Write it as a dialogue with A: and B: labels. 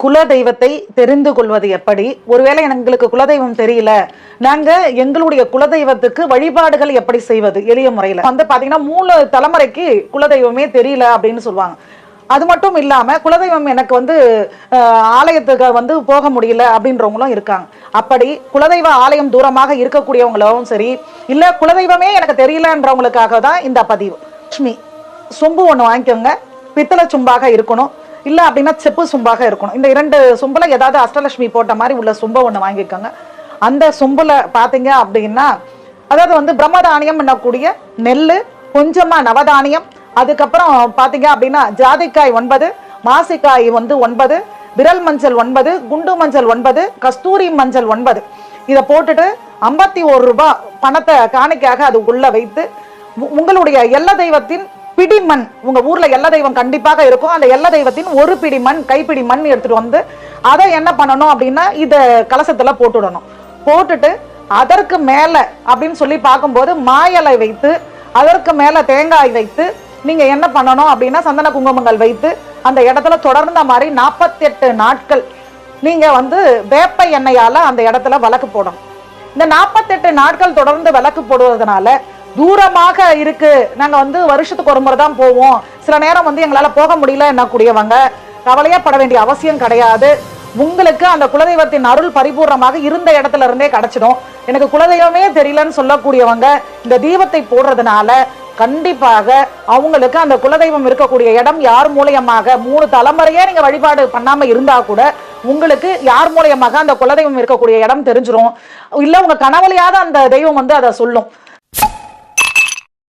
A: குல தெய்வத்தை தெரிந்து கொள்வது எப்படி? ஒருவேளை எங்களுக்கு குலதெய்வம் தெரியல, நாங்க எங்களுடைய குலதெய்வத்துக்கு வழிபாடுகள் எப்படி செய்வது எளிய முறையில வந்து பாத்தீங்கன்னா 3 தலைமுறைக்கு குலதெய்வமே தெரியல அப்படின்னு சொல்லுவாங்க. அது மட்டும் இல்லாம குலதெய்வம் எனக்கு வந்து ஆலயத்துக்கு வந்து போக முடியல அப்படின்றவங்களும் இருக்காங்க. அப்படி குலதெய்வ ஆலயம் தூரமாக இருக்கக்கூடியவங்களும் சரி, இல்ல குலதெய்வமே எனக்கு தெரியலன்றவங்களுக்காக தான் இந்த பதிவு. லட்சுமி சொம்பு ஒண்ணு வாங்கிக்கோங்க. பித்தளை சொம்பாக இருக்கணும், இல்ல அப்படின்னா செப்பு சொம்பாக இருக்கணும். இந்த 2 சொம்புல ஏதாவது அஷ்டலட்சுமி போட்ட மாதிரி உள்ள சொம்பை ஒண்ணு வாங்கிக்கோங்க. அந்த சொம்புல பாத்தீங்க அப்படின்னா அதாவது வந்து பிரம்மதானியம் என்னக்கூடிய நெல்லு, கொஞ்சமா நவதானியம், அதுக்கப்புறம் பாத்தீங்க அப்படின்னா ஜாதிக்காய் 9, மாசிக்காய் வந்து 9, விரல் மஞ்சள் 9, குண்டு மஞ்சள் 9, கஸ்தூரி மஞ்சள் 9. இதை போட்டுட்டு 51 ரூபாய் பணத்தை காணிக்கையாக அது உள்ள வைத்து உங்களுடைய எல்ல தெய்வத்தின் பிடி மண், உங்க ஊர்ல எல்ல தெய்வம் கண்டிப்பாக இருக்கும், அந்த எல்ல தெய்வத்தின் ஒரு பிடி மண், கைப்பிடி மண் எடுத்துட்டு வந்து அதை என்ன பண்ணணும் அப்படின்னா இத கலசத்துல போட்டுடணும். போட்டுட்டு அதற்கு மேல அப்படின்னு சொல்லி பார்க்கும்போது மாயலை வைத்து, அதற்கு மேல தேங்காய் வைத்து நீங்க என்ன பண்ணணும் அப்படின்னா சந்தன குங்குமங்கள் வைத்து அந்த இடத்துல தொடர்ந்த மாதிரி 48 நாட்கள் நீங்க வந்து வேப்ப எண்ணெயால அந்த இடத்துல விளக்கு போடணும். இந்த 48 நாட்கள் தொடர்ந்து விளக்கு போடுவதனால தூரமாக இருக்கு, நாங்க வந்து வருஷத்துக்கு ஒரு முறை தான் போவோம், சில நேரம் வந்து எங்களால போக முடியல என்ன கூடியவங்க கவலையா பட வேண்டிய அவசியம் கிடையாது. உங்களுக்கு அந்த குலதெய்வத்தின் அருள் பரிபூர்ணமாக இருந்த இடத்துல இருந்தே கிடைச்சிடும். எனக்கு குலதெய்வமே தெரியலன்னு சொல்லக்கூடியவங்க இந்த தீபத்தை போடுறதுனால கண்டிப்பாக அவங்களுக்கு அந்த குலதெய்வம் இருக்கக்கூடிய இடம் யார் மூலியமாக 3 தலைமுறையே நீங்க வழிபாடு பண்ணாம இருந்தா கூட உங்களுக்கு யார் மூலியமாக அந்த குலதெய்வம் இருக்கக்கூடிய இடம் தெரிஞ்சிடும். இல்ல உங்க கனவுலையாவது அந்த தெய்வம் வந்து அதை சொல்லும்.